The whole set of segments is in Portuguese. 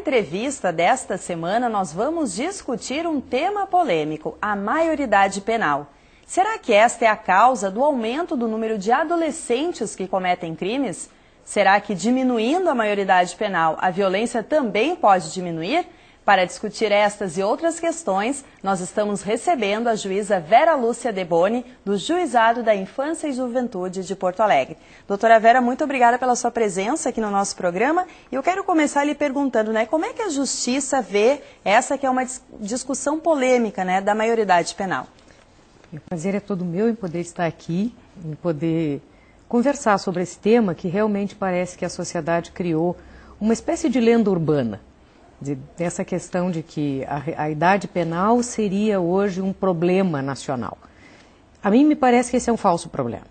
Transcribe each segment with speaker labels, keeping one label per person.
Speaker 1: entrevista desta semana, nós vamos discutir um tema polêmico, a maioridade penal. Será que esta é a causa do aumento do número de adolescentes que cometem crimes? Será que diminuindo a maioridade penal, a violência também pode diminuir? Para discutir estas e outras questões, nós estamos recebendo a juíza Vera Lúcia Deboni, do Juizado da Infância e Juventude de Porto Alegre. Doutora Vera, muito obrigada pela sua presença aqui no nosso programa. E eu quero começar lhe perguntando, como é que a Justiça vê essa que é uma discussão polêmica, da maioridade penal?
Speaker 2: O prazer é todo meu em poder estar aqui, em poder conversar sobre esse tema que realmente parece que a sociedade criou uma espécie de lenda urbana. Dessa questão de que a idade penal seria hoje um problema nacional. A mim me parece que esse é um falso problema.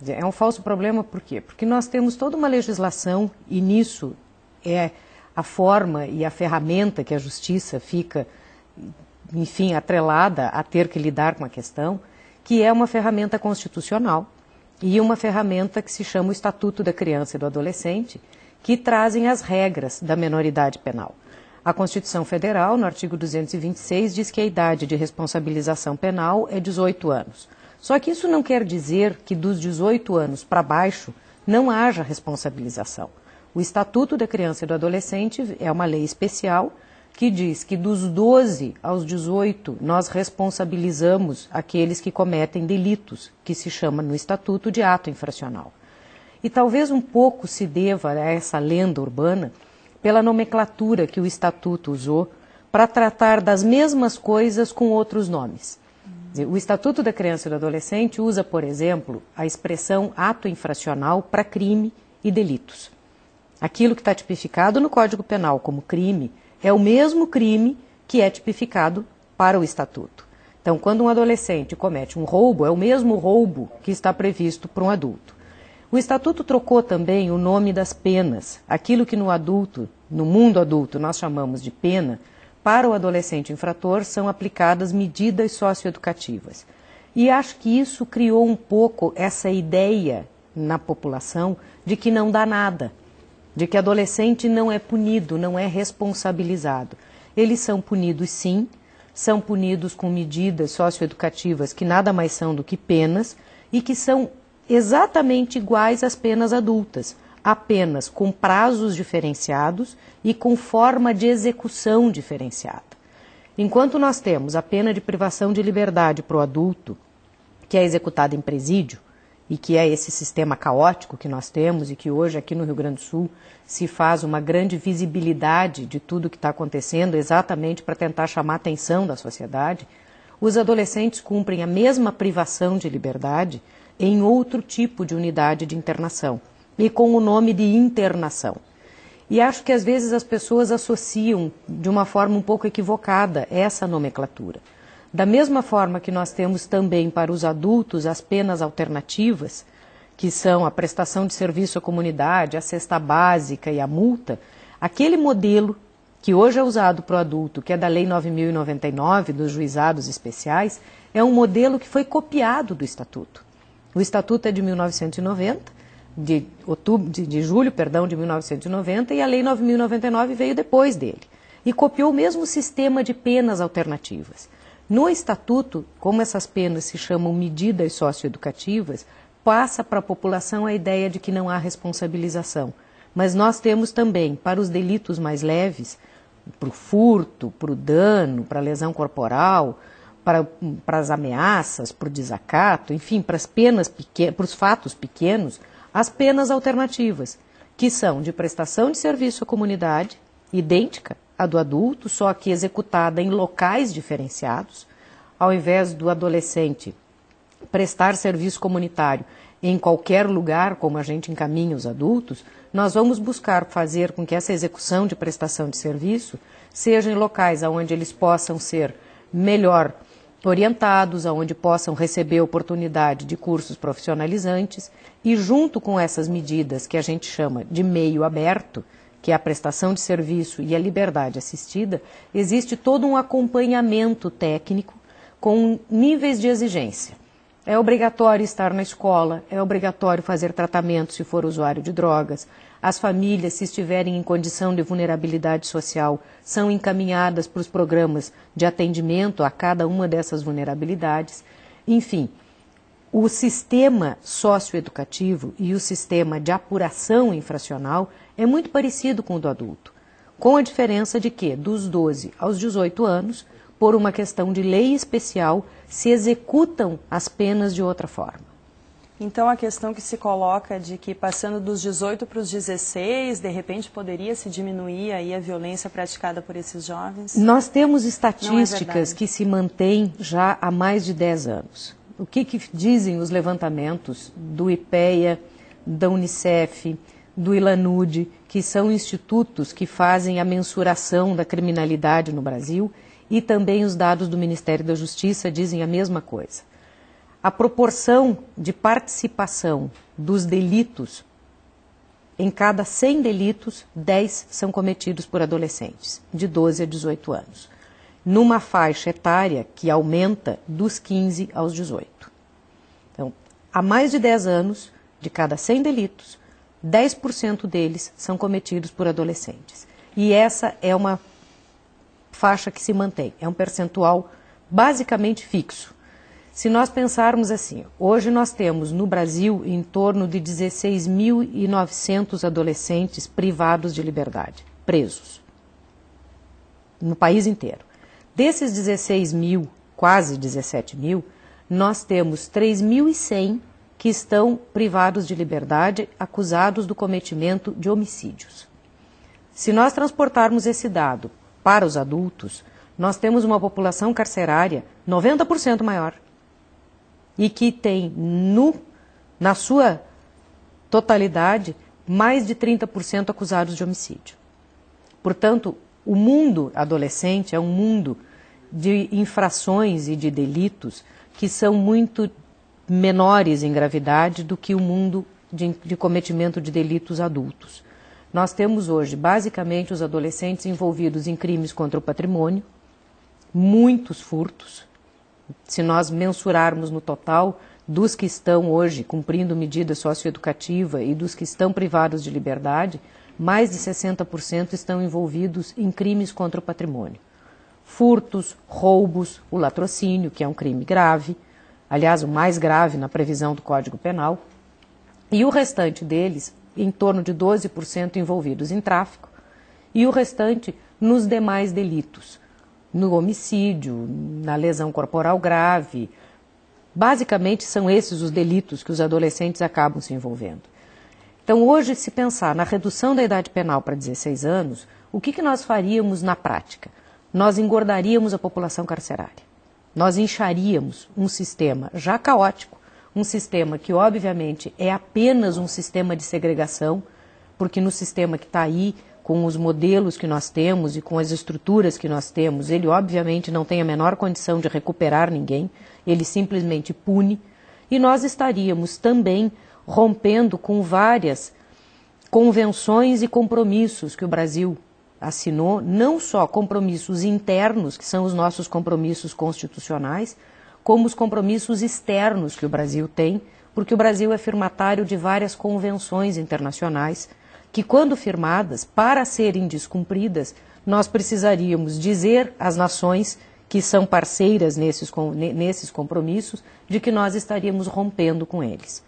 Speaker 2: É um falso problema por quê? Porque nós temos toda uma legislação e nisso é a forma e a ferramenta que a justiça fica, enfim, atrelada a ter que lidar com a questão, que é uma ferramenta constitucional e uma ferramenta que se chama o Estatuto da Criança e do Adolescente, que trazem as regras da menoridade penal. A Constituição Federal, no artigo 226, diz que a idade de responsabilização penal é 18 anos. Só que isso não quer dizer que dos 18 anos para baixo não haja responsabilização. O Estatuto da Criança e do Adolescente é uma lei especial que diz que dos 12 aos 18 nós responsabilizamos aqueles que cometem delitos, que se chama no Estatuto de ato infracional. E talvez um pouco se deva a essa lenda urbana pela nomenclatura que o Estatuto usou para tratar das mesmas coisas com outros nomes. O Estatuto da Criança e do Adolescente usa, por exemplo, a expressão ato infracional para crime e delitos. Aquilo que está tipificado no Código Penal como crime é o mesmo crime que é tipificado para o Estatuto. Então, quando um adolescente comete um roubo, é o mesmo roubo que está previsto para um adulto. O Estatuto trocou também o nome das penas. Aquilo que no mundo adulto, nós chamamos de pena, para o adolescente infrator são aplicadas medidas socioeducativas. E acho que isso criou um pouco essa ideia na população de que não dá nada, de que adolescente não é punido, não é responsabilizado. Eles são punidos sim, são punidos com medidas socioeducativas que nada mais são do que penas e que são exatamente iguais às penas adultas, apenas com prazos diferenciados e com forma de execução diferenciada. Enquanto nós temos a pena de privação de liberdade para o adulto, que é executada em presídio, e que é esse sistema caótico que nós temos e que hoje aqui no Rio Grande do Sul se faz uma grande visibilidade de tudo que está acontecendo exatamente para tentar chamar a atenção da sociedade, os adolescentes cumprem a mesma privação de liberdade em outro tipo de unidade de internação e com o nome de internação. E acho que às vezes as pessoas associam de uma forma um pouco equivocada essa nomenclatura. Da mesma forma que nós temos também para os adultos as penas alternativas, que são a prestação de serviço à comunidade, a cesta básica e a multa, aquele modelo que hoje é usado para o adulto, que é da Lei 9.099, dos juizados especiais, é um modelo que foi copiado do Estatuto. O Estatuto é de 1990, de julho de 1990, e a Lei 9.099 veio depois dele. E copiou o mesmo sistema de penas alternativas. No Estatuto, como essas penas se chamam medidas socioeducativas, passa para a população a ideia de que não há responsabilização. Mas nós temos também, para os delitos mais leves, para o furto, para o dano, para a lesão corporal, para as ameaças, para o desacato, enfim, para as penas para os fatos pequenos, as penas alternativas, que são de prestação de serviço à comunidade, idêntica à do adulto, só que executada em locais diferenciados, ao invés do adolescente prestar serviço comunitário em qualquer lugar, como a gente encaminha os adultos, nós vamos buscar fazer com que essa execução de prestação de serviço seja em locais onde eles possam ser melhor orientados, onde possam receber oportunidade de cursos profissionalizantes e junto com essas medidas que a gente chama de meio aberto, que é a prestação de serviço e a liberdade assistida, existe todo um acompanhamento técnico com níveis de exigência. É obrigatório estar na escola, é obrigatório fazer tratamento se for usuário de drogas. As famílias, se estiverem em condição de vulnerabilidade social, são encaminhadas para os programas de atendimento a cada uma dessas vulnerabilidades. Enfim, o sistema socioeducativo e o sistema de apuração infracional é muito parecido com o do adulto, com a diferença de que, dos 12 aos 18 anos, por uma questão de lei especial, se executam as penas de outra forma.
Speaker 1: Então, a questão que se coloca de que passando dos 18 para os 16, de repente poderia se diminuir aí a violência praticada por esses jovens?
Speaker 2: Nós temos estatísticas que se mantêm já há mais de 10 anos. O que dizem os levantamentos do IPEA, da Unicef, do ILANUD, que são institutos que fazem a mensuração da criminalidade no Brasil, e também os dados do Ministério da Justiça dizem a mesma coisa. A proporção de participação dos delitos, em cada 100 delitos, 10 são cometidos por adolescentes, de 12 a 18 anos, numa faixa etária que aumenta dos 15 aos 18. Então, há mais de 10 anos, de cada 100 delitos, 10% deles são cometidos por adolescentes. E essa é uma faixa que se mantém, é um percentual basicamente fixo. Se nós pensarmos assim, hoje nós temos no Brasil em torno de 16.900 adolescentes privados de liberdade, presos, no país inteiro. Desses 16 mil, quase 17 mil, nós temos 3.100 que estão privados de liberdade, acusados do cometimento de homicídios. Se nós transportarmos esse dado para os adultos, nós temos uma população carcerária 90% maior e que tem, na sua totalidade, mais de 30% acusados de homicídio. Portanto, o mundo adolescente é um mundo de infrações e de delitos que são muito menores em gravidade do que o mundo de cometimento de delitos adultos. Nós temos hoje, basicamente, os adolescentes envolvidos em crimes contra o patrimônio, muitos furtos. Se nós mensurarmos no total dos que estão hoje cumprindo medida socioeducativa e dos que estão privados de liberdade, mais de 60% estão envolvidos em crimes contra o patrimônio. Furtos, roubos, o latrocínio, que é um crime grave, aliás, o mais grave na previsão do Código Penal, e o restante deles, em torno de 12% envolvidos em tráfico, e o restante nos demais delitos, no homicídio, na lesão corporal grave. Basicamente, são esses os delitos que os adolescentes acabam se envolvendo. Então, hoje, se pensar na redução da idade penal para 16 anos, o que nós faríamos na prática? Nós engordaríamos a população carcerária. Nós incharíamos um sistema já caótico, um sistema que, obviamente, é apenas um sistema de segregação, porque no sistema que está aí, com os modelos que nós temos e com as estruturas que nós temos, ele, obviamente, não tem a menor condição de recuperar ninguém, ele simplesmente pune, e nós estaríamos também rompendo com várias convenções e compromissos que o Brasil assinou, não só compromissos internos, que são os nossos compromissos constitucionais, como os compromissos externos que o Brasil tem, porque o Brasil é firmatário de várias convenções internacionais que, quando firmadas, para serem descumpridas, nós precisaríamos dizer às nações que são parceiras nesses compromissos, de que nós estaríamos rompendo com eles.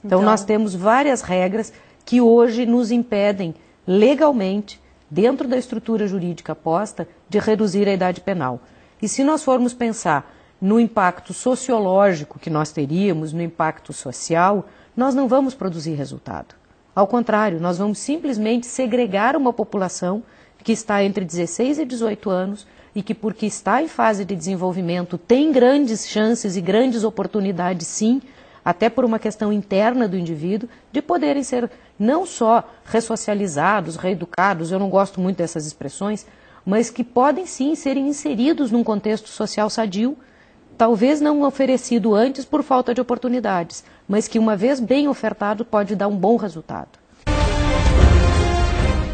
Speaker 2: Então, nós temos várias regras que hoje nos impedem legalmente, dentro da estrutura jurídica posta, de reduzir a idade penal. E se nós formos pensar no impacto sociológico que nós teríamos, no impacto social, nós não vamos produzir resultado. Ao contrário, nós vamos simplesmente segregar uma população que está entre 16 e 18 anos e que, porque está em fase de desenvolvimento, tem grandes chances e grandes oportunidades, sim, até por uma questão interna do indivíduo, de poderem ser não só ressocializados, reeducados, eu não gosto muito dessas expressões, mas que podem sim serem inseridos num contexto social sadio, talvez não oferecido antes por falta de oportunidades, mas que uma vez bem ofertado pode dar um bom resultado.